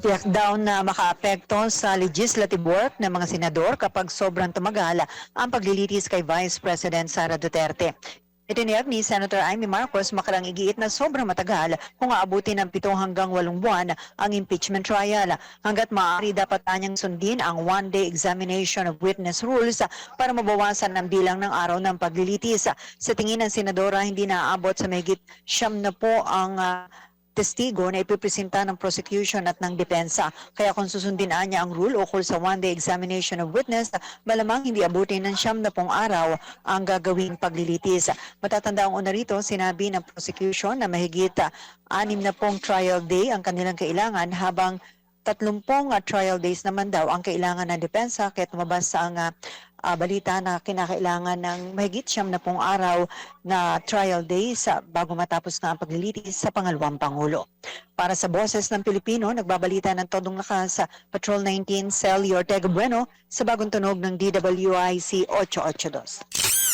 Tiyak daw na makaapekto sa legislative work ng mga senador kapag sobrang tumagal ang paglilitis kay Vice President Sara Duterte. Itiniyag ni Senator Amy Marcos makarang igiit na sobrang matagal kung aabutin ng 7 hanggang 8 buwan ang impeachment trial. Hanggat maaari dapat kanyang sundin ang one-day examination of witness rules para mabawasan ang bilang ng araw ng paglilitis. Sa tingin ng senadora, hindi naaabot sa mahigit 70 ang testigo na ipipresenta ng prosecution at ng depensa. Kaya kung susundin niya ang rule ukol sa one-day examination of witness, malamang hindi abutin ng 70 araw ang gagawing paglilitis. Matatanda ang una rito, sinabi ng prosecution na mahigit 60 trial day ang kanilang kailangan habang 30 trial days naman daw ang kailangan ng depensa kaya tumabas ang balita na kinakailangan ng mahigit 70 araw na trial days bago matapos na ang paglilitis sa pangalawang Pangulo. Para sa Boses ng Pilipino, nagbabalita ng Todong Lakas sa Patrol 19 Celly Ortega Bueno sa bagong tunog ng DWIC 882.